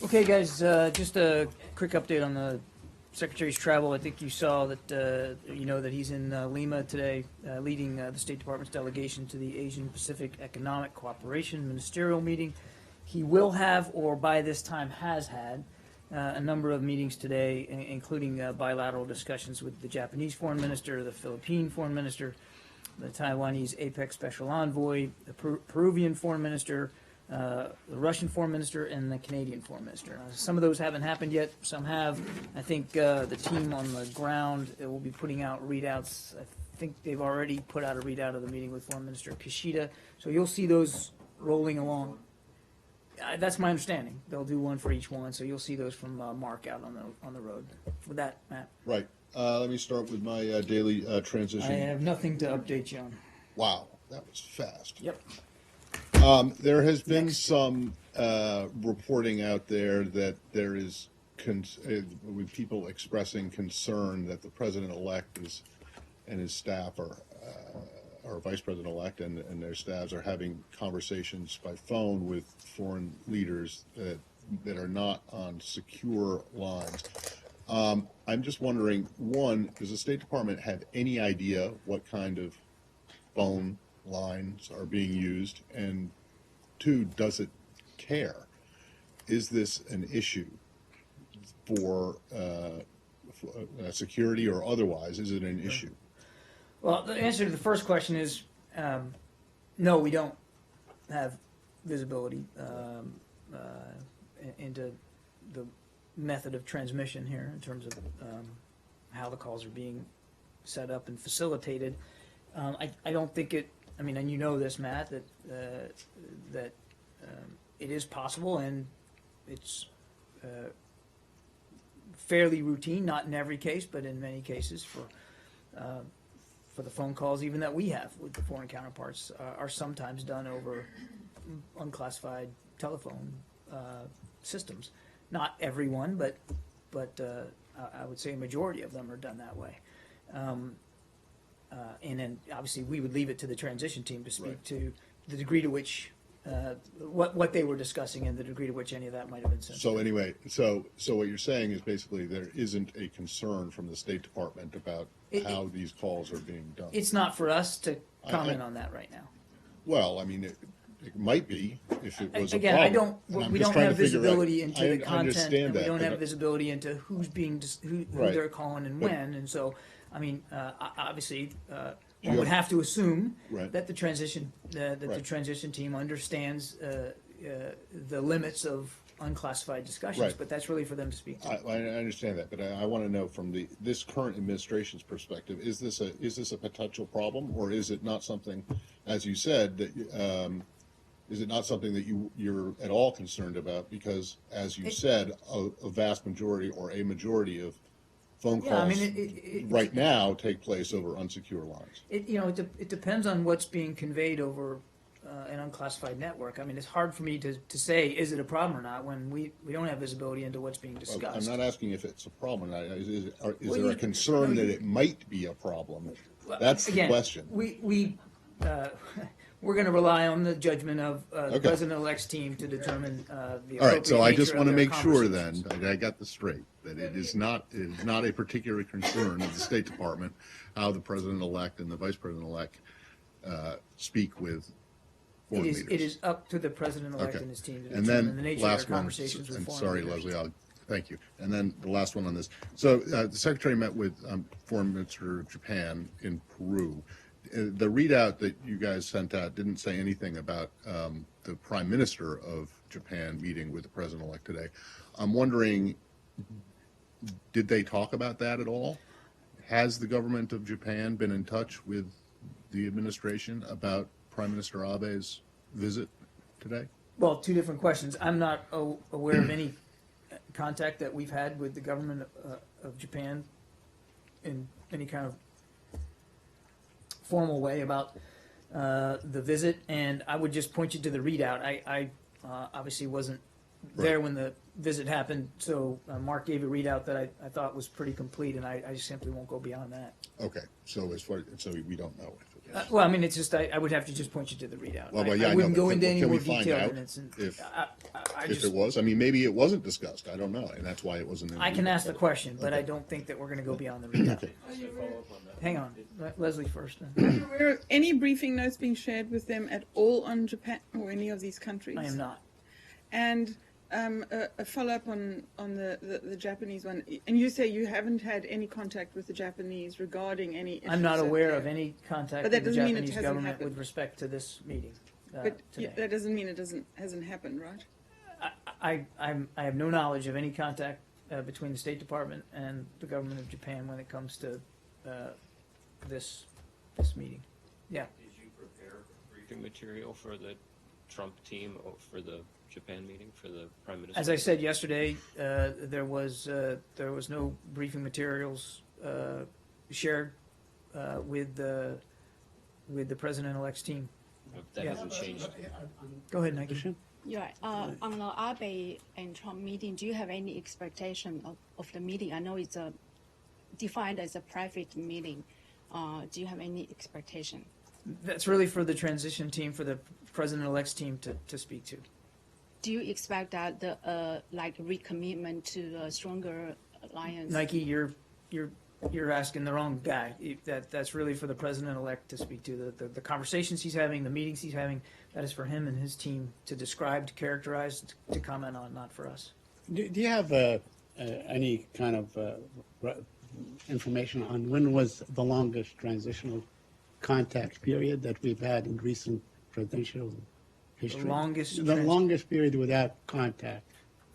Okay, guys, just a quick update on the Secretary's travel. I think you saw that, that he's in Lima today, leading the State Department's delegation to the Asian Pacific Economic Cooperation Ministerial meeting. He will have, or by this time has had, a number of meetings today, including bilateral discussions with the Japanese Foreign Minister, the Philippine Foreign Minister, the Taiwanese APEC Special Envoy, the Peruvian Foreign Minister, the Russian Foreign Minister, and the Canadian Foreign Minister. Some of those haven't happened yet, some have. I think the team on the ground will be putting out readouts. I think they've already put out a readout of the meeting with Foreign Minister Kishida, so you'll see those rolling along. That's my understanding. They'll do one for each one, so you'll see those from Mark out on the road. With that, Matt. Right. Let me start with my daily transition. I have nothing to update you on. Wow, that was fast. Yep. There has been some reporting out there that there is with people expressing concern that the president-elect and his staff or vice president-elect and their staffs are having conversations by phone with foreign leaders that are not on secure lines. I'm just wondering, one, does the State Department have any idea what kind of phone lines are being used? And two, does it care? Is this an issue for security or otherwise? Is it an issue? Well, the answer to the first question is no, we don't have visibility into the method of transmission here in terms of how the calls are being set up and facilitated. I don't think it. I mean, and you know this, Matt, that it is possible, and it's fairly routine, not in every case, but in many cases for the phone calls even that we have with the foreign counterparts are sometimes done over unclassified telephone systems. Not everyone, but I would say a majority of them are done that way. And then obviously we would leave it to the transition team to speak to the degree to which what they were discussing and the degree to which any of that might have been sensitive. So anyway, so what you're saying is basically there isn't a concern from the State Department about how these calls are being done. It's not for us to comment on that right now. Well, I mean, it might be if it was Again, a problem. we don't have visibility into the content, and we that, don't have visibility into who's being who they're calling and when, and so. I mean, obviously, one would have to assume that the transition the transition team understands the limits of unclassified discussions, but that's really for them to speak to. I understand that, but I want to know from this current administration's perspective: is this a potential problem, or is it not something, as you said, that is it not something that you're at all concerned about? Because, as you said, a vast majority or a majority of phone calls right now take place over unsecure lines. It depends on what's being conveyed over an unclassified network. I mean, it's hard for me to say, is it a problem or not, when we don't have visibility into what's being discussed. I'm not asking if it's a problem. Is there a concern that it might be a problem? That's the question. We're going to rely on the judgment of the President-elect's team to determine the appropriate All right, so I just want to make sure then that I got this straight, that it is not a particular concern of the State Department how the President-elect and the Vice President-elect speak with foreign leaders. It is up to the President-elect and his team to and determine then the nature last of their conversations with foreign sorry, leaders. Leslie, thank you. And then the last one on this. So the Secretary met with Foreign Minister of Japan in Peru. The readout that you guys sent out didn't say anything about the Prime Minister of Japan meeting with the President-elect today. I'm wondering, did they talk about that at all? Has the government of Japan been in touch with the administration about Prime Minister Abe's visit today? Well, two different questions. I'm not aware of any contact that we've had with the government of Japan in any kind of formal way about the visit, and I would just point you to the readout. I obviously wasn't there when the visit happened, so Mark gave a readout that I thought was pretty complete, and I simply won't go beyond that. Okay, so we don't know if it Well, I mean, it's just, I would have to just point you to the readout. Well, but yeah, I I know, wouldn't but go into any can we more find detail out than it's, if- I If just, it was, I mean, maybe it wasn't discussed, I don't know, and that's why it wasn't in the I can readout. ask the question, but I don't think that we're gonna go beyond the readout. Okay. Hang on, Leslie first. Were any briefing notes being shared with them at all on Japan or any of these countries? I am not. And a follow-up on the Japanese one. And you say you haven't had any contact with the Japanese regarding any issues I'm not up aware there. of any contact But with that the doesn't mean it Japanese hasn't government happened. with respect to this meeting But today. that doesn't mean it hasn't happened, right? I have no knowledge of any contact between the State Department and the government of Japan when it comes to this meeting. Yeah. Did you prepare briefing material for the Trump team or for the Japan meeting for the Prime Minister? As I said yesterday, there was no briefing materials shared with the President-elect's team. That Yeah. hasn't changed. Go ahead, Nike. Yeah, on the Abe and Trump meeting, do you have any expectation of the meeting? I know it's defined as a private meeting. Do you have any expectation? That's really for the transition team, for the President-elect's team to speak to. Do you expect that the like recommitment to a stronger alliance? Nike, you're asking the wrong guy. That's really for the President-elect to speak to. The conversations he's having, the meetings he's having, that is for him and his team to describe, to characterize, to comment on, not for us. Do you have any kind of information on when was the longest transitional contact period that we've had in recent presidential history? The longest period without contact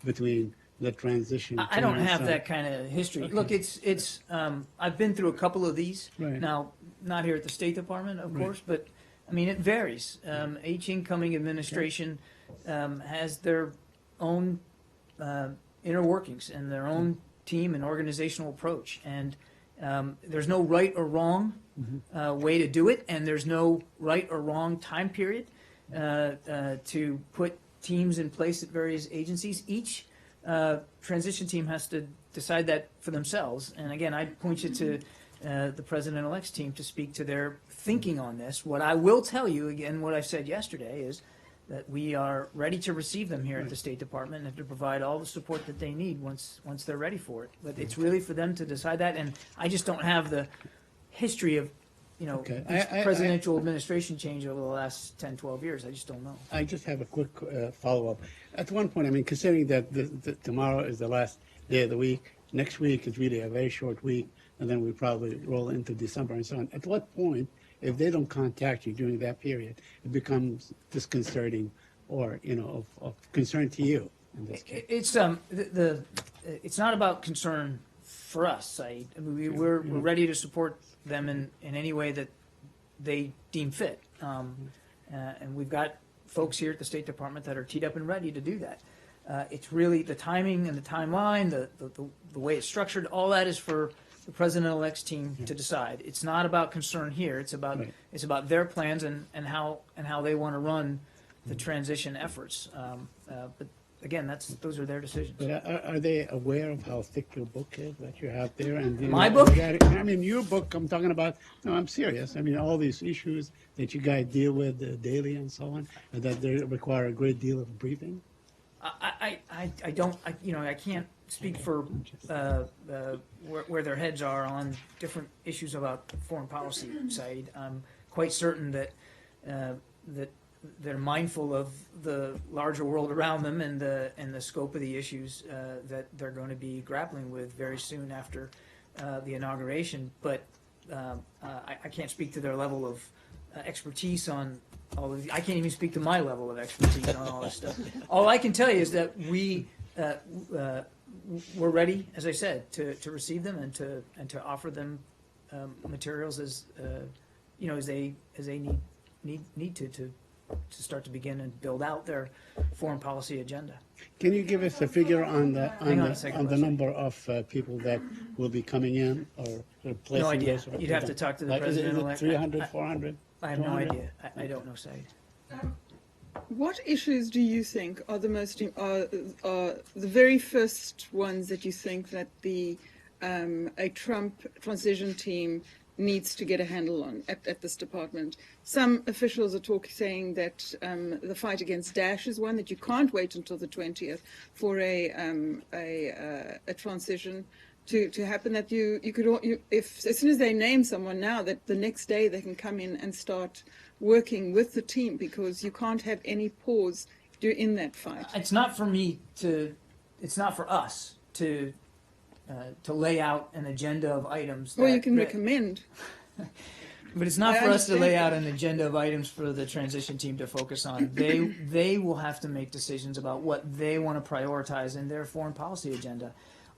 between the transition. I don't team and have some- that kind of history. Okay. Look, it's I've been through a couple of these. Right. Now, not here at the State Department, of Right. course, but I mean, it varies. Each incoming administration has their own inner workings and their own team and organizational approach. And there's no right or wrong way to do it, and there's no right or wrong time period to put teams in place at various agencies. Each transition team has to decide that for themselves. And again, I'd point you to the President-elect's team to speak to their thinking on this. What I will tell you, again, what I said yesterday is that we are ready to receive them here at the State Department and to provide all the support that they need once they're ready for it. But it's really for them to decide that, and I just don't have the history of, Okay. each presidential administration change over the last 10, 12 years. I just don't know. I just have a quick follow-up. At one point, I mean, considering that tomorrow is the last day of the week, next week is really a very short week, and then we probably roll into December and so on. At what point, if they don't contact you during that period, it becomes disconcerting or, of concern to you in this case? It's it's not about concern for us, Saeed. I mean, we're ready to support them in any way that they deem fit, and we've got folks here at the State Department that are teed up and ready to do that. It's really the timing and the timeline, the way it's structured. All that is for the President-elect's team to decide. It's not about concern here. It's about Right. it's about their plans and how they want to run the transition efforts. But again, those are their decisions. But are they aware of how thick your book is that you have there? And My book? I mean, your book. I'm talking about. No, I'm serious. I mean, all these issues that you guys deal with daily and so on, and that they require a great deal of briefing. I can't speak for where their heads are on different issues about foreign policy, Saeed. I'm quite certain that they're mindful of the larger world around them and the scope of the issues that they're going to be grappling with very soon after the inauguration. But I can't speak to their level of expertise on all of. I can't even speak to my level of expertise on all this stuff. All I can tell you is that we're ready, as I said, to receive them and to offer them materials as they need to start to begin and build out their foreign policy agenda. Can you give us a figure on the Hang on a second, the Leslie. number of people that will be coming in or replacing? No idea. those who are You'd have to talk to the Like, is it President-elect. 300, 400? I have no 200? idea. I don't know, Saeed. What issues do you think are the most are the very first ones that you think that a Trump transition team needs to get a handle on at this department. Some officials are saying that the fight against Daesh is one that you can't wait until the 20th for a transition to happen. That you could, if as soon as they name someone now, that the next day they can come in and start working with the team, because you can't have any pause in that fight. It's not for me to, it's not for us to lay out an agenda of items. Well, you that- can that- recommend. But it's not I for us to understand lay that. out an agenda of items for the transition team to focus on. They will have to make decisions about what they want to prioritize in their foreign policy agenda.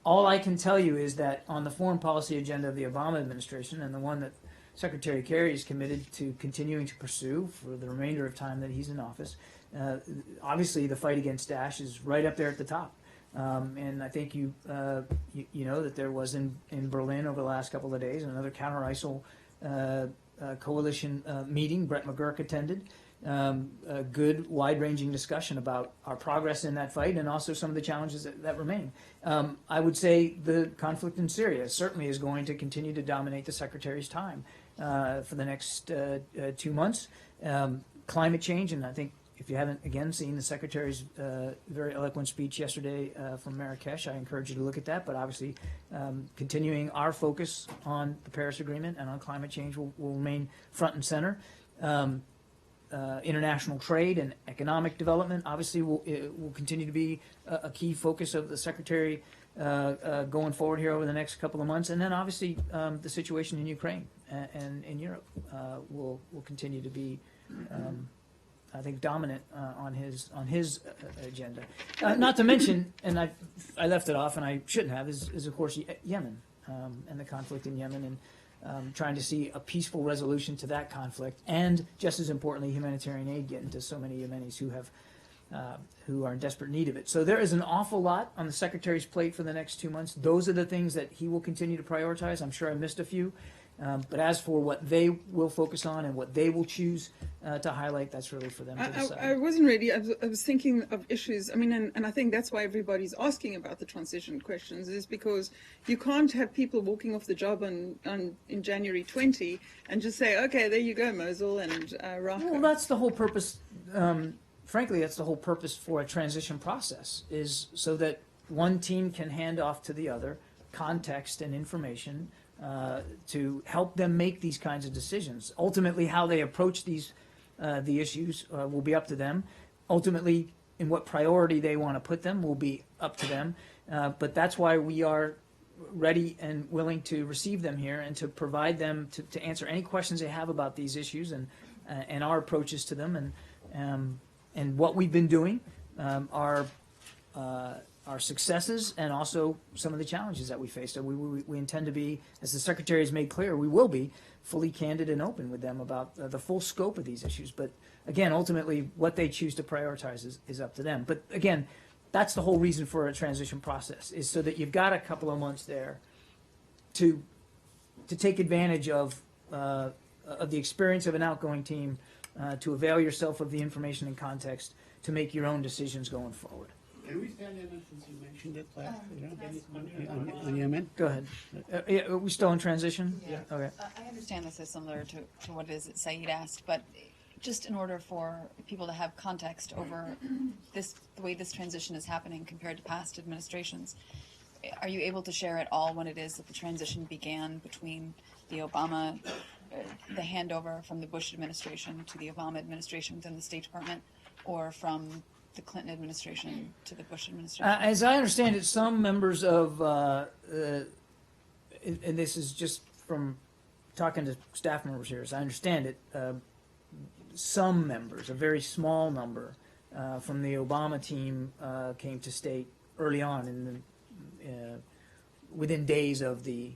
All I can tell you is that on the foreign policy agenda of the Obama administration, and the one that Secretary Kerry is committed to continuing to pursue for the remainder of time that he's in office, obviously the fight against Daesh is right up there at the top. And I think you know that there was in Berlin over the last couple of days another counter-ISIL coalition meeting. Brett McGurk attended. A good, wide-ranging discussion about our progress in that fight and also some of the challenges that remain. I would say the conflict in Syria certainly is going to continue to dominate the Secretary's time for the next 2 months. Climate change, and I think if you haven't, again, seen the Secretary's very eloquent speech yesterday from Marrakesh, I encourage you to look at that. But obviously, continuing our focus on the Paris Agreement and on climate change will remain front and center. International trade and economic development obviously will continue to be a key focus of the Secretary going forward here over the next couple of months. And then obviously the situation in Ukraine and in Europe will continue to be I think dominant on his agenda. Not to mention, and I left it off and I shouldn't have, is of course Yemen and the conflict in Yemen, and trying to see a peaceful resolution to that conflict, and just as importantly, humanitarian aid getting to so many Yemenis who are in desperate need of it. So there is an awful lot on the Secretary's plate for the next 2 months. Those are the things that he will continue to prioritize. I'm sure I missed a few. But as for what they will focus on and what they will choose to highlight, that's really for them to decide. I wasn't ready. I was thinking of issues. I mean, and I think that's why everybody's asking about the transition questions, is because you can't have people walking off the job in January 20 and just say, okay, there you go, Mosul and Raqqa. Well, that's the whole purpose. Frankly, that's the whole purpose for a transition process, is so that one team can hand off to the other context and information to help them make these kinds of decisions. Ultimately, how they approach the issues will be up to them. Ultimately, in what priority they want to put them will be up to them. But that's why we are ready and willing to receive them here and to provide them to answer any questions they have about these issues and our approaches to them and what we've been doing, our successes, and also some of the challenges that we face. So we intend to be, as the Secretary has made clear, we will be fully candid and open with them about the full scope of these issues. But again, ultimately, what they choose to prioritize is up to them. But again, that's the whole reason for a transition process, is so that you've got a couple of months there to take advantage of the experience of an outgoing team, to avail yourself of the information and context to make your own decisions going forward. Can we stand in since you mentioned it last on Yemen? Go ahead. Yeah, are we still in transition? Yeah. Okay. I understand this is similar to what it is that Saeed asked, but just in order for people to have context over the way this transition is happening compared to past administrations, are you able to share at all when it is that the transition began between the Obama, the handover from the Bush administration to the Obama administration within the State Department, or from the Clinton administration to the Bush administration? As I understand it, some members of, and this is just from talking to staff members here, as I understand it, some members, a very small number from the Obama team came to state early on within days of the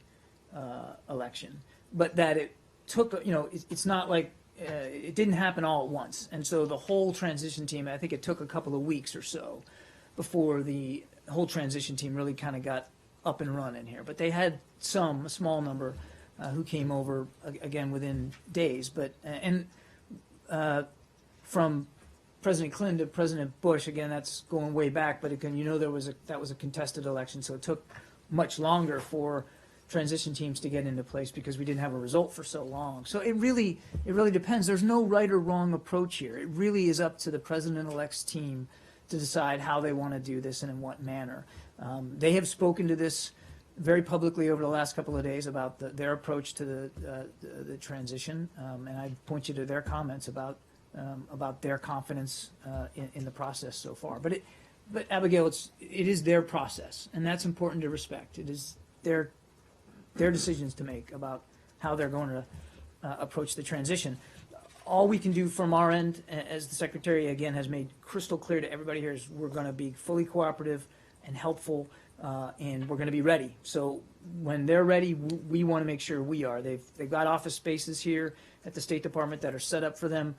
election. But that it took, it's not like, it didn't happen all at once. And so the whole transition team, I think it took a couple of weeks or so before the whole transition team really kind of got up and running here. But they had a small number who came over, again, within days. But from President Clinton to President Bush, again, that's going way back. But again, that was a contested election, so it took much longer for transition teams to get into place because we didn't have a result for so long. So it really depends. There's no right or wrong approach here. It really is up to the president-elect's team to decide how they want to do this and in what manner. They have spoken to this very publicly over the last couple of days about their approach to the transition, and I point you to their comments about their confidence in the process so far. But Abigail, it is their process, and that's important to respect. It is their decisions to make about how they're going to approach the transition. All we can do from our end, as the Secretary again has made crystal clear to everybody here, is we're going to be fully cooperative and helpful, and we're going to be ready. So when they're ready, we want to make sure we are. They've got office spaces here at the State Department that are set up for them.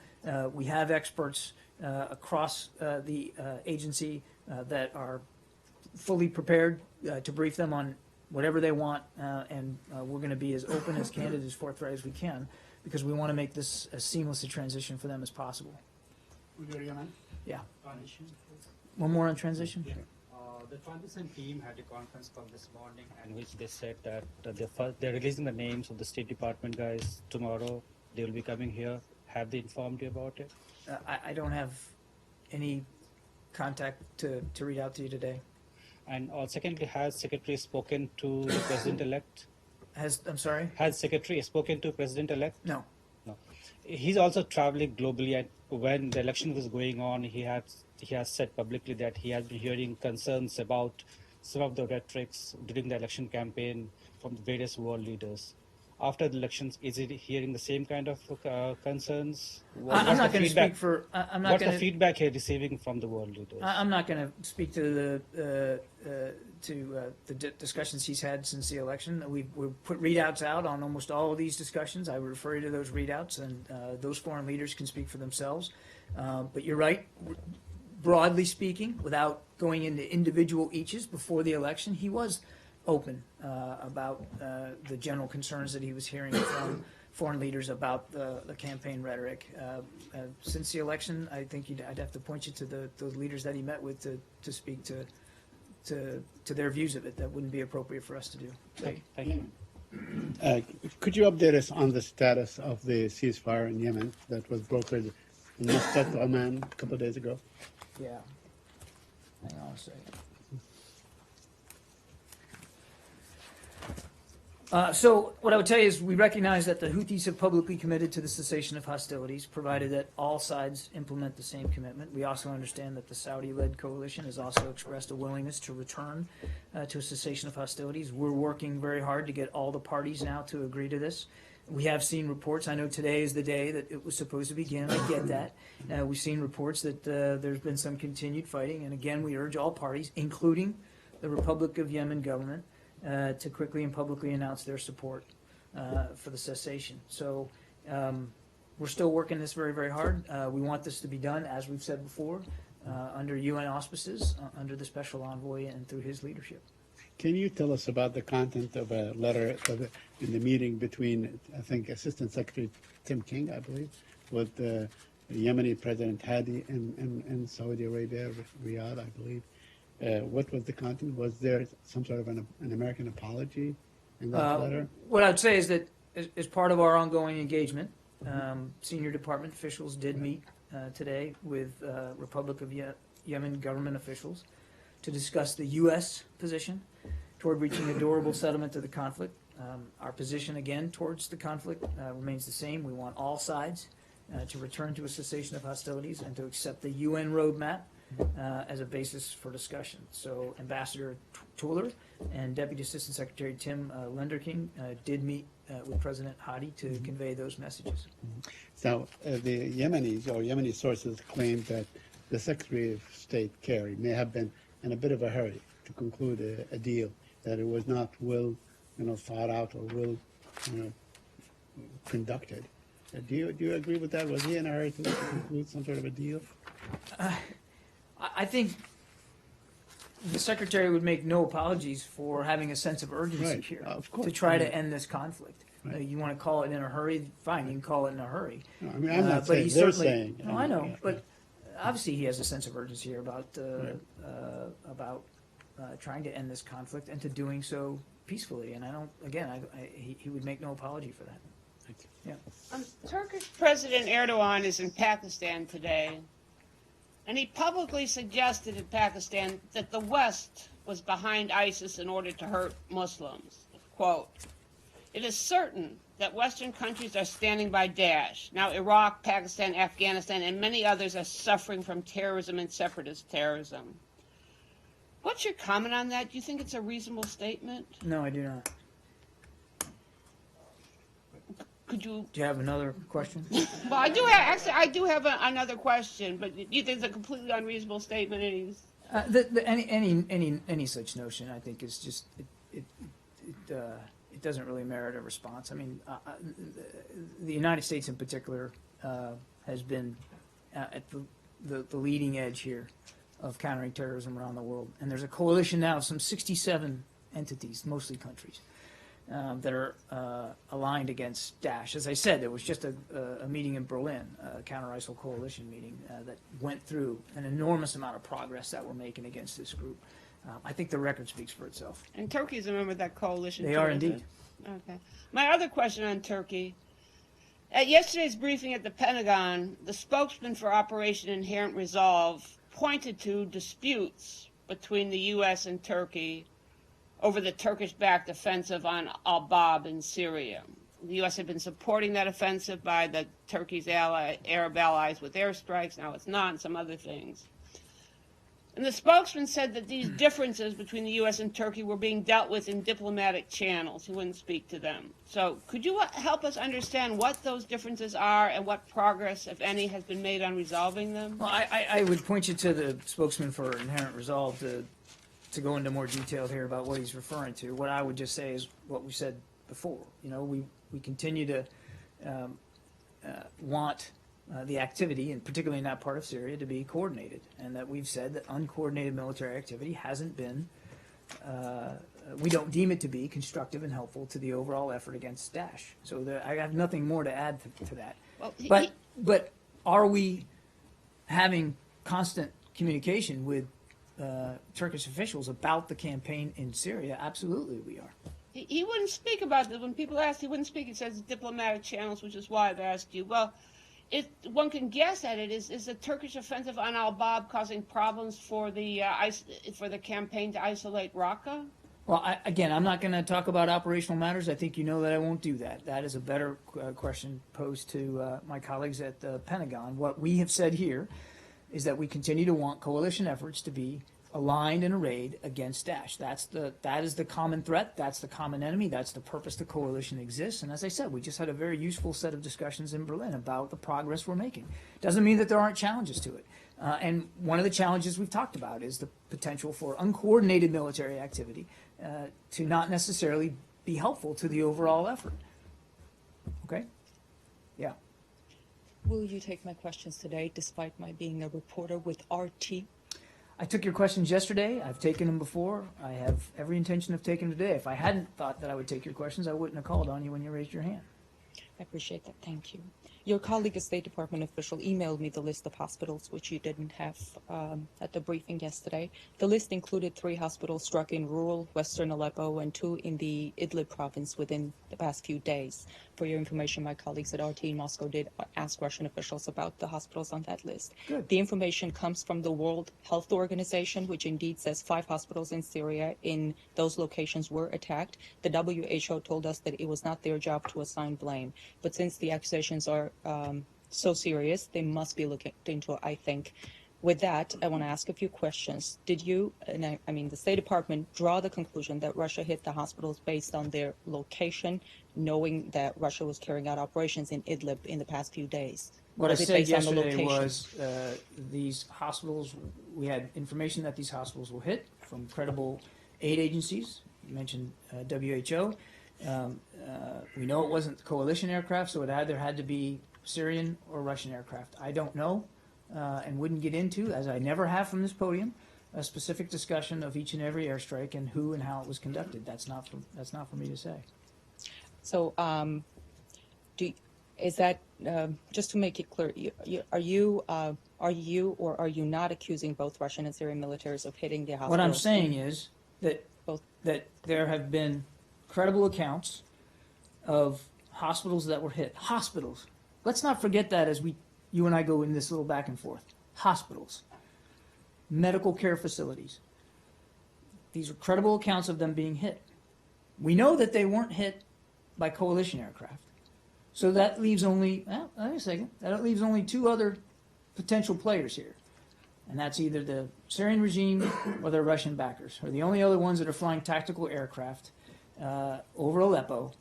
We have experts across the agency that are fully prepared to brief them on whatever they want, and we're going to be as open, as candid, as forthright as we can, because we want to make this as seamless a transition for them as possible. Yeah. One more on transition? Yeah. The transition team had a conference call this morning in which they said that they're releasing the names of the State Department guys tomorrow. They will be coming here. Have they informed you about it? I don't have any contact to read out to you today. And secondly, has Secretary spoken to the President-elect? I'm sorry? Has Secretary spoken to President-elect? No. No. He's also traveling globally, and when the election was going on, he has said publicly that he has been hearing concerns about some of the rhetorics during the election campaign from the various world leaders. After the elections, is he hearing the same kind of concerns? I'm not going to speak for. What's the feedback you're receiving from the world leaders? I'm not going to speak to the discussions he's had since the election. We've put readouts out on almost all of these discussions. I would refer you to those readouts, and those foreign leaders can speak for themselves. But you're right. Broadly speaking, without going into individual eaches before the election, he was open about the general concerns that he was hearing from foreign leaders about the campaign rhetoric. Since the election, I think I'd have to point you to those leaders that he met with to speak to their views of it. That wouldn't be appropriate for us to do. Thank you. Could you update us on the status of the ceasefire in Yemen that was brokered in Muscat, Oman, a couple of days ago? Yeah. Hang on a second. So what I would tell you is we recognize that the Houthis have publicly committed to the cessation of hostilities, provided that all sides implement the same commitment. We also understand that the Saudi-led coalition has also expressed a willingness to return to a cessation of hostilities. We're working very hard to get all the parties now to agree to this. We have seen reports. I know today is the day that it was supposed to begin. I get that. We've seen reports that there's been some continued fighting. And again, we urge all parties, including the Republic of Yemen government, to quickly and publicly announce their support for the cessation. So we're still working this very, very hard. We want this to be done, as we've said before, under UN auspices, under the special envoy, and through his leadership. Can you tell us about the content of a letter in the meeting between, I think, Assistant Secretary Tim King, I believe, with the Yemeni President Hadi in Saudi Arabia, Riyadh, I believe? What was the content? Was there some sort of an American apology in that letter? What I'd say is that as part of our ongoing engagement, senior department officials did meet today with Republic of Yemen government officials to discuss the U.S. position toward reaching a durable settlement to the conflict. Our position, again, towards the conflict remains the same. We want all sides to return to a cessation of hostilities and to accept the UN roadmap as a basis for discussion. So Ambassador Tuller and Deputy Assistant Secretary Tim Lenderking did meet with President Hadi to convey those messages. So the Yemenis or Yemeni sources claim that the Secretary of State Kerry may have been in a bit of a hurry to conclude a deal, that it was not thought out or conducted. Do you agree with that? Was he in a hurry to conclude some sort of a deal? I think the Secretary would make no apologies for having a sense of urgency Right. here Of course. to try to end this conflict. Right. You want to call it in a hurry, fine, you can call it in a hurry. No, I mean, I'm not But saying, he they're certainly- saying. No, I know, Yeah. but obviously he has a sense of urgency here about trying to end this conflict and to doing so peacefully, and I don't, again, he would make no apology for that. Yeah. Turkish President Erdogan is in Pakistan today, and he publicly suggested in Pakistan that the West was behind ISIS in order to hurt Muslims. Quote, "It is certain that Western countries are standing by Daesh. Now Iraq, Pakistan, Afghanistan, and many others are suffering from terrorism and separatist terrorism." What's your comment on that? Do you think it's a reasonable statement? No, I do not. Could you? Do you have another question? Well, I do have, actually, I do have another question, but you think it's a completely unreasonable statement, and he's... Any such notion, I think, is just it doesn't really merit a response. I mean, the United States in particular has been at the leading edge here of countering terrorism around the world, and there's a coalition now of some 67 entities, mostly countries, that are aligned against Daesh. As I said, there was just a meeting in Berlin, a counter-ISIL coalition meeting that went through an enormous amount of progress that we're making against this group. I think the record speaks for itself. And Turkey's a member of that coalition. They too, are isn't indeed. it? Okay. My other question on Turkey. At yesterday's briefing at the Pentagon, the spokesman for Operation Inherent Resolve pointed to disputes between the U.S. and Turkey over the Turkish-backed offensive on al-Bab in Syria. The U.S. had been supporting that offensive by the Turkey's Arab allies with airstrikes. Now it's not, and some other things. And the spokesman said that these differences between the U.S. and Turkey were being dealt with in diplomatic channels. He wouldn't speak to them. So could you help us understand what those differences are and what progress, if any, has been made on resolving them? Well, I would point you to the spokesman for Inherent Resolve to go into more detail here about what he's referring to. What I would just say is what we said before. You know, we continue to want the activity, and particularly in that part of Syria, to be coordinated, and that we've said that uncoordinated military activity hasn't been, we don't deem it to be constructive and helpful to the overall effort against Daesh. So I have nothing more to add to that. Well, But are we having constant communication with Turkish officials about the campaign in Syria? Absolutely we are. He wouldn't speak about it. When people asked, he wouldn't speak. He says diplomatic channels, which is why I've asked you. Well, one can guess at it. Is the Turkish offensive on al-Bab causing problems for the campaign to isolate Raqqa? Well, again, I'm not going to talk about operational matters. I think you know that I won't do that. That is a better question posed to my colleagues at the Pentagon. What we have said here is that we continue to want coalition efforts to be aligned and arrayed against Daesh. That is the common threat. That's the common enemy. That's the purpose the coalition exists. And as I said, we just had a very useful set of discussions in Berlin about the progress we're making. Doesn't mean that there aren't challenges to it. And one of the challenges we've talked about is the potential for uncoordinated military activity to not necessarily be helpful to the overall effort. Okay? Yeah. Will you take my questions today, despite my being a reporter with RT? I took your questions yesterday. I've taken them before. I have every intention of taking them today. If I hadn't thought that I would take your questions, I wouldn't have called on you when you raised your hand. I appreciate that. Thank you. Your colleague, a State Department official, emailed me the list of hospitals, which you didn't have at the briefing yesterday. The list included 3 hospitals struck in rural western Aleppo and 2 in the Idlib province within the past few days. For your information, my colleagues at RT in Moscow did ask Russian officials about the hospitals on that list. Good. The information comes from the World Health Organization, which indeed says 5 hospitals in Syria in those locations were attacked. The WHO told us that it was not their job to assign blame. But since the accusations are so serious, they must be looked into, I think. With that, I want to ask a few questions. Did you, and I mean the State Department, draw the conclusion that Russia hit the hospitals based on their location, knowing that Russia was carrying out operations in Idlib in the past few days? What I Was it said based on the yesterday location? was these hospitals, we had information that these hospitals were hit from credible aid agencies. You mentioned WHO. We know it wasn't coalition aircraft, so it either had to be Syrian or Russian aircraft. I don't know and wouldn't get into, as I never have from this podium, a specific discussion of each and every airstrike and who and how it was conducted. That's not for me to say. So, is that just to make it clear? Are you or are you not accusing both Russian and Syrian militaries of hitting the hospitals? What I'm saying is that Both. that there have been credible accounts of hospitals that were hit. Hospitals. Let's not forget that as you and I go in this little back and forth. Hospitals. Medical care facilities. These are credible accounts of them being hit. We know that they weren't hit by coalition aircraft. So that leaves only, well, wait a second, that leaves only two other potential players here. And that's either the Syrian regime or their Russian backers, are the only other ones that are flying tactical aircraft over Aleppo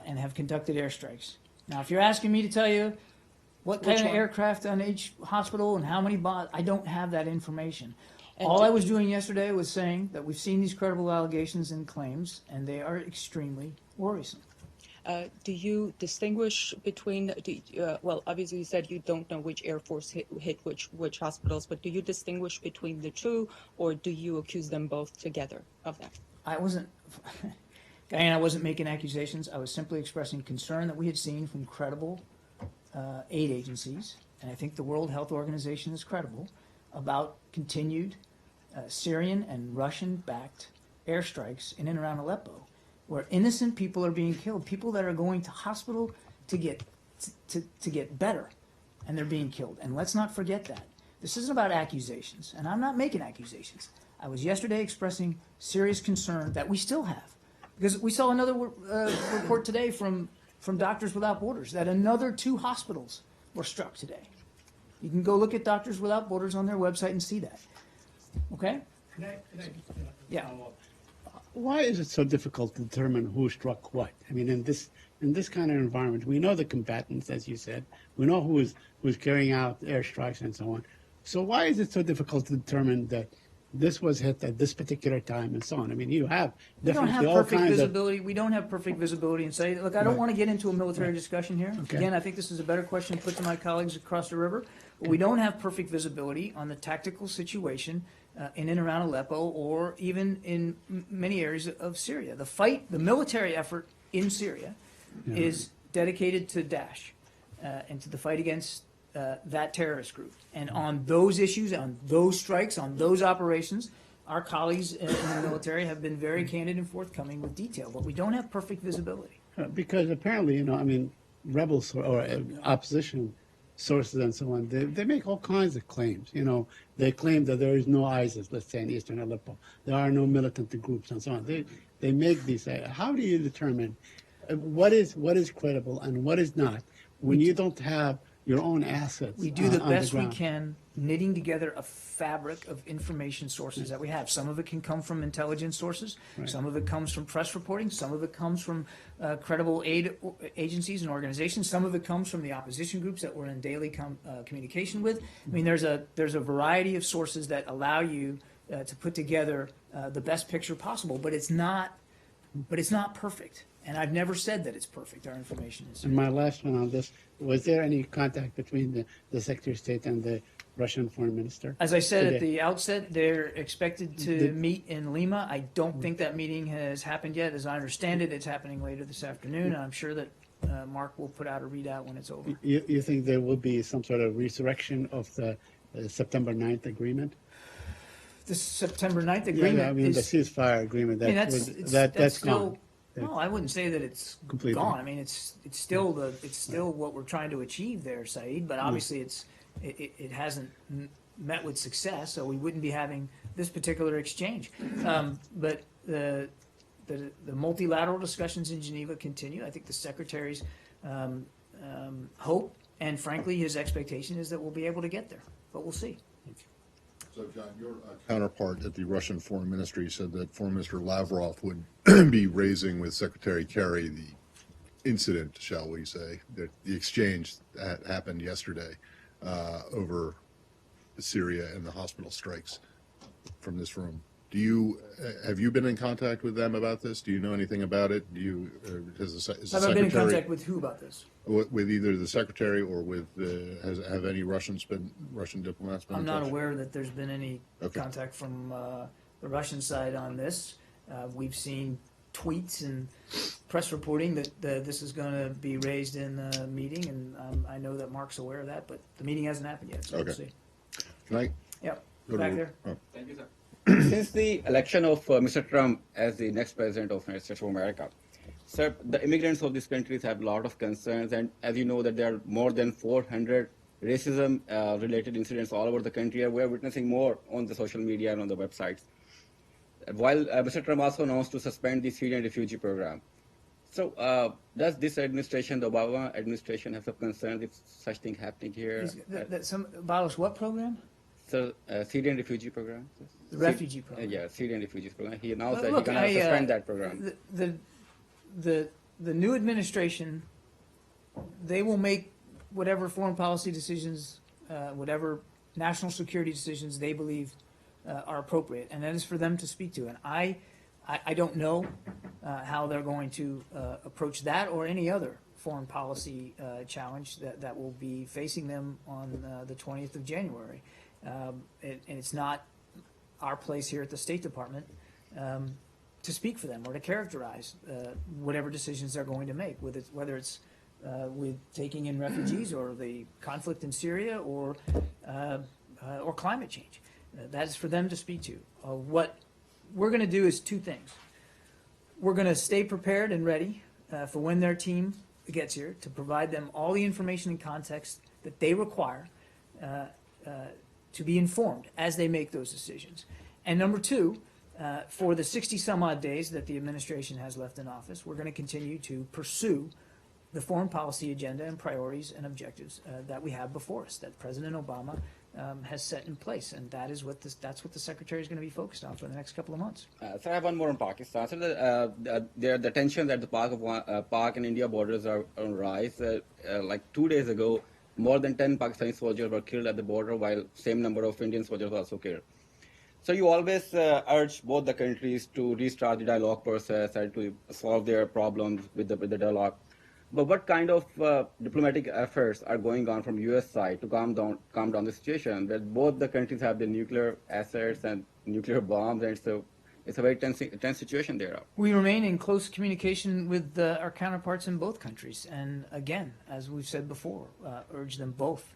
and have conducted airstrikes. Now, if you're asking me to tell you what kind of aircraft on each hospital and how many bombs, I don't have that information. All I was doing yesterday was saying that we've seen these credible allegations and claims, and they are extremely worrisome. Do you distinguish between, well, obviously you said you don't know which Air Force hit which hospitals, but do you distinguish between the two, or do you accuse them both together of that? I wasn't, Diane, I wasn't making accusations. I was simply expressing concern that we had seen from credible aid agencies, and I think the World Health Organization is credible, about continued Syrian and Russian-backed airstrikes in and around Aleppo, where innocent people are being killed, people that are going to hospital to get better, and they're being killed. And let's not forget that. This isn't about accusations, and I'm not making accusations. I was yesterday expressing serious concern that we still have, because we saw another report today from Doctors Without Borders that another 2 hospitals were struck today. You can go look at Doctors Without Borders on their website and see that. Okay? Yeah. Why is it so difficult to determine who struck what? I mean, in this kind of environment, we know the combatants, as you said. We know who's carrying out airstrikes and so on. So why is it so difficult to determine that this was hit at this particular time and so on? I mean, you have We don't definitely have all perfect kinds visibility. We don't have perfect visibility and say, look, I don't want to get into a military discussion here. Okay. Again, I think this is a better question to put to my colleagues across the river. But we don't have perfect visibility on the tactical situation in and around Aleppo, or even in many areas of Syria. The military effort in Syria is dedicated to Daesh and to the fight against that terrorist group. And on those issues, on those strikes, on those operations, our colleagues in the military have been very candid and forthcoming with detail, but we don't have perfect visibility. Because apparently, I mean, rebels or opposition sources and so on, they make all kinds of claims. They claim that there is no ISIS, let's say, in eastern Aleppo. There are no militant groups and so on. They make these. How do you determine what is credible and what is not when you don't have your own assets? We do the on best we ground? can, knitting together a fabric of information sources that we have. Some of it can come from intelligence sources. Right. Some of it comes from press reporting. Some of it comes from credible aid agencies and organizations. Some of it comes from the opposition groups that we're in daily communication with. I mean, there's a variety of sources that allow you to put together the best picture possible, but it's not perfect. And I've never said that it's perfect, our information is. And my last one on this, was there any contact between the Secretary of State and the Russian Foreign Minister? As I said at today? the outset, they're expected to Did- meet in Lima. I don't think that meeting has happened yet. As I understand it, it's happening later this afternoon, and I'm sure that Mark will put out a readout when it's over. You think there will be some sort of resurrection of the September 9th agreement? The September 9th Yeah, agreement I mean, the is, ceasefire agreement, I mean, that's that's gone. still, no, I wouldn't say that it's Completely. gone. I mean, it's still what we're trying to achieve there, Saeed, but obviously it hasn't met with success, so we wouldn't be having this particular exchange. But the multilateral discussions in Geneva continue. I think the Secretary's hope, and frankly, his expectation is that we'll be able to get there, but we'll see. So, John, your counterpart at the Russian Foreign Ministry said that Foreign Minister Lavrov would be raising with Secretary Kerry the incident, shall we say, that the exchange that happened yesterday over Syria and the hospital strikes from this room. Have you been in contact with them about this? Do you know anything about it? Is the Have I been in Secretary contact with who about this? with either the Secretary or with have any Russian diplomats been? I'm in not touch? aware that there's been any Okay. contact from the Russian side on this. We've seen tweets and press reporting that this is going to be raised in the meeting, and I know that Mark's aware of that, but the meeting hasn't happened yet, so Okay. we'll see. Can I Yep, go back to- there. oh. Thank you, sir. Since the election of Mr. Trump as the next president of the United States of America, sir, the immigrants of these countries have a lot of concerns, and as you know that there are more than 400 racism-related incidents all over the country, and we are witnessing more on the social media and on the websites. While Mr. Trump also announced to suspend the Syrian refugee program. So does this administration, the Obama administration, have some concerns if such thing happening here? Abolish what program? So Syrian refugee program? The refugee program. Yeah, Syrian refugees program. He announced Well, that look, he's going to suspend that program. The new administration, they will make whatever foreign policy decisions, whatever national security decisions they believe are appropriate, and that is for them to speak to. And I don't know how they're going to approach that or any other foreign policy challenge that will be facing them on the 20th of January. And it's not our place here at the State Department to speak for them or to characterize whatever decisions they're going to make, whether it's with taking in refugees or the conflict in Syria or climate change. That is for them to speak to. What we're going to do is two things. We're going to stay prepared and ready for when their team gets here to provide them all the information and context that they require to be informed as they make those decisions. And number two, for the 60 some odd days that the administration has left in office, we're going to continue to pursue the foreign policy agenda and priorities and objectives that we have before us, that President Obama has set in place, and that's what the Secretary is going to be focused on for the next couple of months. So I have one more on Pakistan. So the tensions at the Pak and India borders are on rise. Like 2 days ago, more than 10 Pakistani soldiers were killed at the border, while same number of Indian soldiers were also killed. So you always urge both the countries to restart the dialogue process and to solve their problems with the dialogue. But what kind of diplomatic efforts are going on from U.S. side to calm down the situation? Where both the countries have the nuclear assets and nuclear bombs, and so it's a very tense situation there. We remain in close communication with our counterparts in both countries, and again, as we've said before, urge them both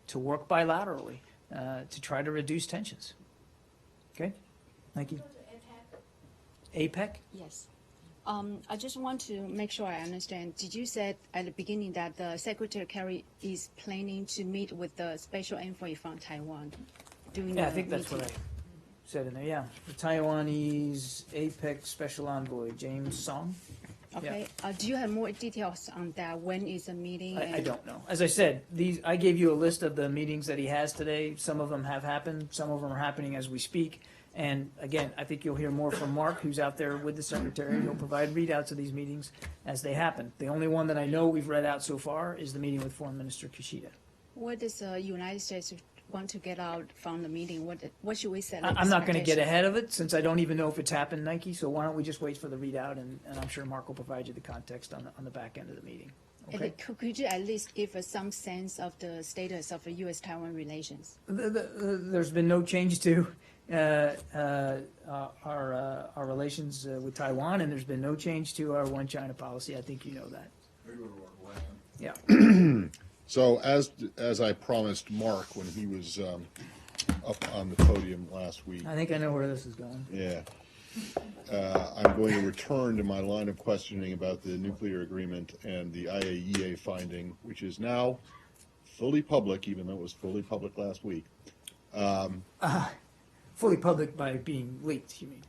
to work bilaterally to try to reduce tensions. Okay, thank you. APEC? Yes. I just want to make sure I understand. Did you say at the beginning that the Secretary Kerry is planning to meet with the special envoy from Taiwan during Yeah, the I think that's meeting? what I said in there, yeah. The Taiwanese APEC Special Envoy, James Song. Okay. Do you have more details on that? When is the meeting? I don't know. As I said, I gave you a list of the meetings that he has today. Some of them have happened. Some of them are happening as we speak. And again, I think you'll hear more from Mark, who's out there with the Secretary. He'll provide readouts of these meetings as they happen. The only one that I know we've read out so far is the meeting with Foreign Minister Kishida. What does the United States want to get out from the meeting? What should we set? I'm not going to get ahead of it since I don't even know if it's happened, Nike. So why don't we just wait for the readout, and I'm sure Mark will provide you the context on the back end of the meeting. Okay. Could you at least give us some sense of the status of the U.S.-Taiwan relations? There's been no change to our relations with Taiwan, and there's been no change to our One China policy. I think you know that. Yeah. So as I promised Mark when he was up on the podium last week. I think I know where this is going. Yeah. I'm going to return to my line of questioning about the nuclear agreement and the IAEA finding, which is now fully public, even though it was fully public last week. Fully public by being leaked, you mean?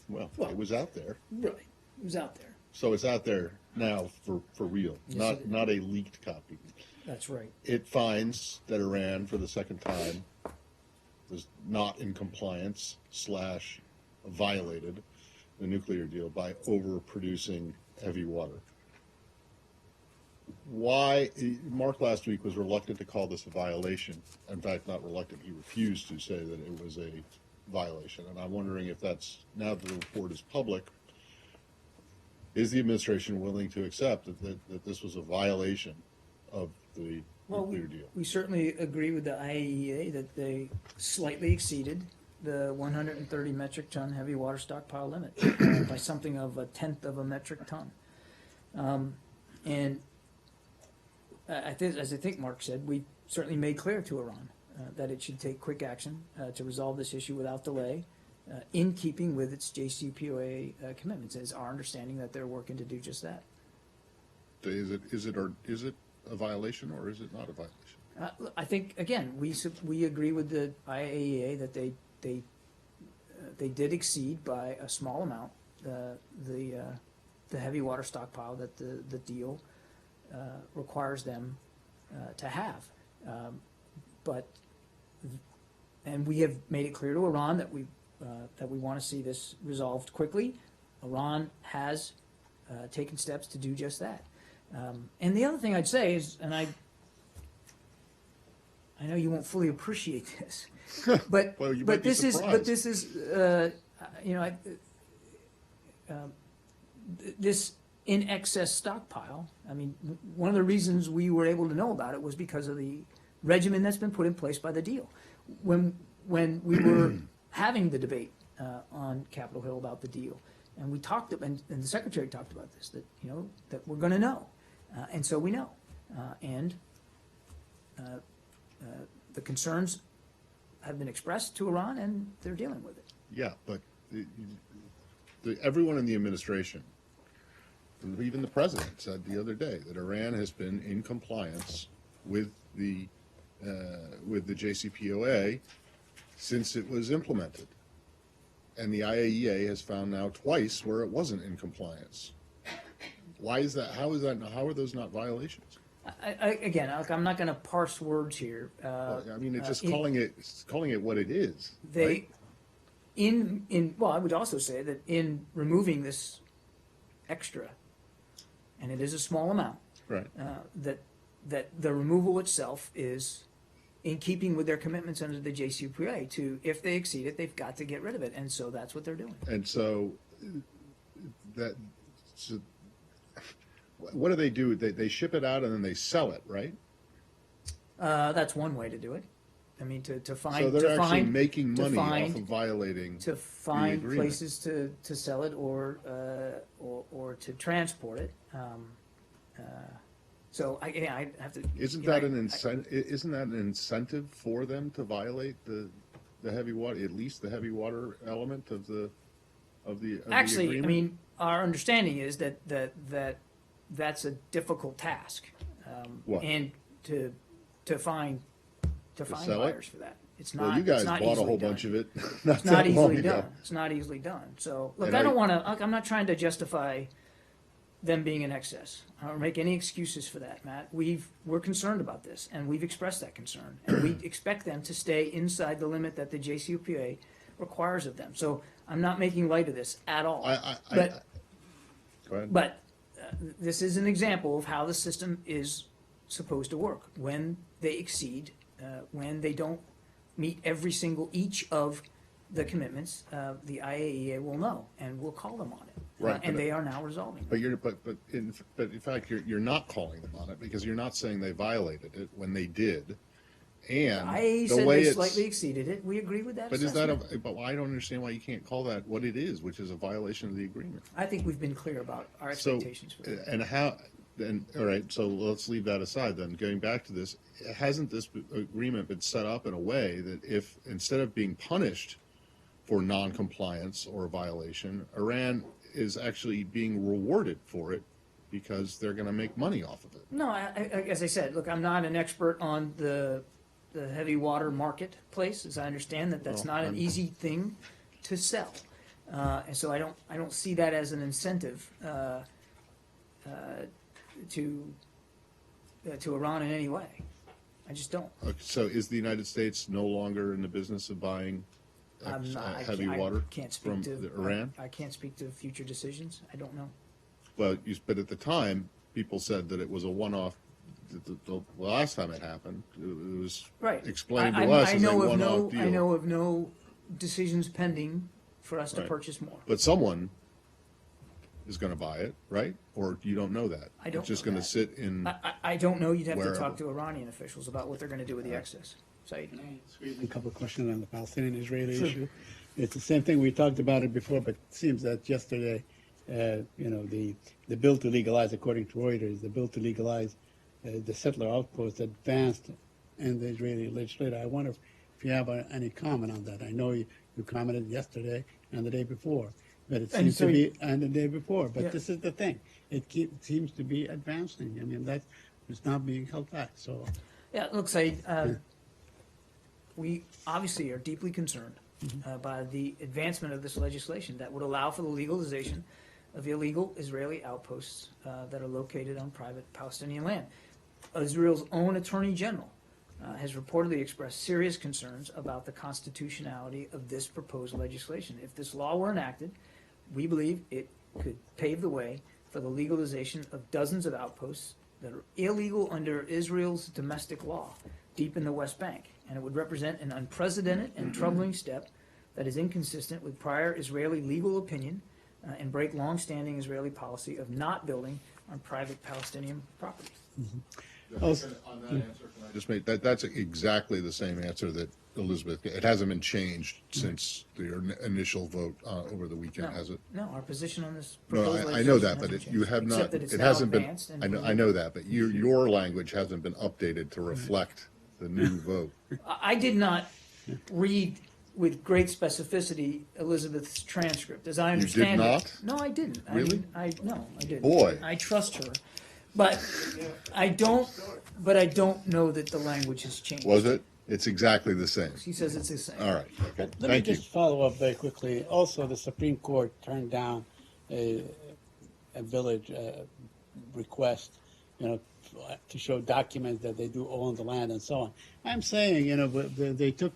Well, it was out there. Really, it was out there. So it's out there now for real, Yes, not a leaked copy. That's right. It finds that Iran, for the second time, was not in compliance / violated the nuclear deal by overproducing heavy water. Why? Mark last week was reluctant to call this a violation. In fact, not reluctant, he refused to say that it was a violation. And I'm wondering if that's, now that the report is public, is the administration willing to accept that this was a violation of the nuclear deal? We certainly agree with the IAEA that they slightly exceeded the 130 metric ton heavy water stockpile limit by something of 1/10 of a metric ton. And as I think Mark said, we certainly made clear to Iran that it should take quick action to resolve this issue without delay, in keeping with its JCPOA commitments. It's our understanding that they're working to do just that. Is it a violation or is it not a violation? I think, again, we agree with the IAEA that they did exceed by a small amount the heavy water stockpile that the deal requires them to have. And we have made it clear to Iran that we want to see this resolved quickly. Iran has taken steps to do just that. And the other thing I'd say is, and I know you won't fully appreciate this, but Well, you might be surprised. This in excess stockpile. I mean, one of the reasons we were able to know about it was because of the regimen that's been put in place by the deal. When we were having the debate on Capitol Hill about the deal, and we talked, and the Secretary talked about this, that that we're going to know, and so we know, and the concerns have been expressed to Iran, and they're dealing with it. Yeah, but everyone in the administration, even the president, said the other day that Iran has been in compliance with the JCPOA since it was implemented, and the IAEA has found now twice where it wasn't in compliance. Why is that? How is that? How are those not violations? Again, I'm not going to parse words here. Well, I mean, it's just calling it what it is. They, right? well, I would also say that in removing this extra, and it is a small amount, Right. that the removal itself is in keeping with their commitments under the JCPOA to, if they exceed it, they've got to get rid of it, and so that's what they're doing. And so what do? They ship it out and then they sell it, right? That's one way to do it. I mean, to find So they're to actually find, making to money find, off of violating to the find agreement. places to sell it or to transport it. So I have to. Isn't you know, that an incentive? Isn't that an incentive for them to violate the heavy water, at least the heavy water element of the Actually, I agreement? mean, our understanding is that that's a difficult task, What? and to find sell it? buyers for that. It's not. Well, you guys it's not bought a easily whole done. bunch of it. It's not not that long easily ago. done. It's not easily done. So look, And I don't want to. I'm not trying to justify them being in excess. I don't make any excuses for that, Matt. We're concerned about this, and we've expressed that concern, and we expect them to stay inside the limit that the JCPOA requires of them. So I'm not making light of this at all. But Go ahead. but this is an example of how the system is supposed to work. When they exceed, when they don't meet each of the commitments, the IAEA will know and will call them on it. Right, And but- they are now resolving it. But in fact you're not calling them on it because you're not saying they violated it when they did, and IAEA the said way they it's. slightly exceeded it. We agree with that But is that assessment. but I don't understand why you can't call that what it is, which is a violation of the agreement. I think we've been clear about our So, expectations for that. and how, and, all right, so let's leave that aside then. Going back to this, hasn't this agreement been set up in a way that if, instead of being punished for non-compliance or a violation, Iran is actually being rewarded for it because they're going to make money off of it? No, as I said, look, I'm not an expert on the heavy water marketplace, as I understand that's Well, not an easy thing to sell, and so I don't see that as an incentive to Iran in any way. I just don't. Okay, so is the United States no longer in the business of buying I'm not, heavy I water can't speak from to Iran? I can't speak to future decisions. I don't know. Well, but at the time, people said that it was a one-off. The last time it happened, it was Right. explained to I us as a know of one-off deal. I know of no decisions pending for us to Right. purchase more. But someone is going to buy it, right? Or you don't know that? I don't It's just know going to that. sit in. I don't know. You'd have Wherever. to talk to Iranian officials about what they're going to do with the excess. Saeed. A couple of questions on the Palestinian-Israeli issue. It's the same thing, we talked about it before, but it seems that yesterday, the bill to legalize, according to Reuters, the bill to legalize the settler outposts advanced in the Israeli legislature. I wonder if you have any comment on that. I know You commented yesterday and the day before, but it And seems so to you- be, and the day before. But Yeah. this is the thing. It seems to be advancing. I mean, that is not being held back. So Yeah, look, Saeed, we obviously are deeply concerned by the advancement of this legislation that would allow for the legalization of illegal Israeli outposts that are located on private Palestinian land. Israel's own Attorney General has reportedly expressed serious concerns about the constitutionality of this proposed legislation. If this law were enacted, we believe it could pave the way for the legalization of dozens of outposts that are illegal under Israel's domestic law deep in the West Bank. And it would represent an unprecedented and troubling step that is inconsistent with prior Israeli legal opinion and break long-standing Israeli policy of not building on private Palestinian property. Also- On that answer, can I just make, that's exactly the same answer that Elizabeth, it hasn't been changed since the initial vote over the weekend, has it? No, our position on this No, proposed I know legislation that, but hasn't you changed, have except not, that it's it now hasn't been, advanced and I know that, but your language hasn't been updated to reflect the new vote. I did not read with great specificity Elizabeth's transcript, as I did understand not? it. No, I didn't. Really? I didn't. Boy. I trust her, but I don't know that the language has changed. Was it? It's exactly the same. She says it's the same. All right, okay, let me thank you. just follow up very quickly. Also, the Supreme Court turned down a village request, to show documents that they do own the land and so on. I'm saying, they took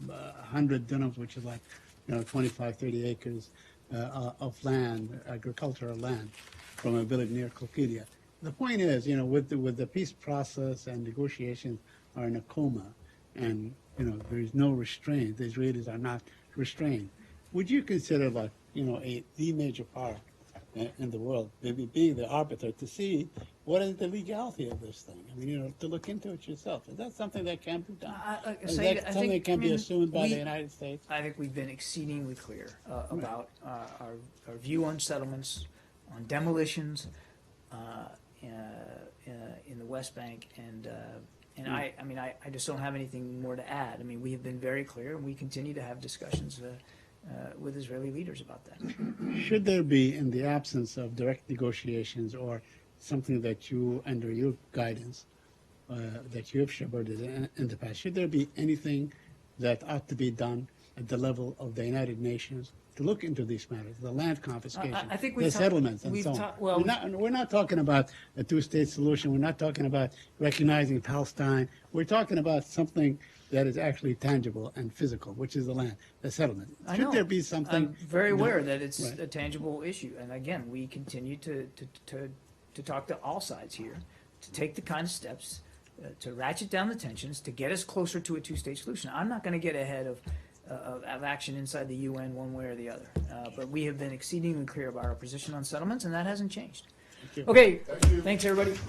100 dunams, which is like, 25, 30 acres of land, agricultural land, from a village near Kilkidia. The point is, with the peace process and negotiations are in a coma, and there is no restraint. The Israelis are not restrained. Would you consider, like, the major power in the world, maybe being the arbiter to see what is the legality of this thing? I mean, to look into it yourself. Is that something that can be done? Is that something that can be assumed by the United States? I think we've been exceedingly clear about our view on settlements, on demolitions in the West Bank, and I just don't have anything more to add. I mean, we have been very clear, and we continue to have discussions with Israeli leaders about that. Should there be, in the absence of direct negotiations or something that you, under your guidance, that you have shepherded in the past, should there be anything that ought to be done at the level of the United Nations to look into these matters, the land confiscation, I think the settlements, and we've so on? talked- well, we're not talking about a two-state solution. We're not talking about recognizing Palestine. We're talking about something that is actually tangible and physical, which is the land, the settlement. I Should know. there be something? I'm very aware that it's Right. a tangible issue, and again, we continue to talk to all sides here, to take the kind of steps to ratchet down the tensions, to get us closer to a two-state solution. I'm not going to get ahead of action inside the UN one way or the other, but we have been exceedingly clear about our position on settlements, and that hasn't changed. Okay, thanks everybody.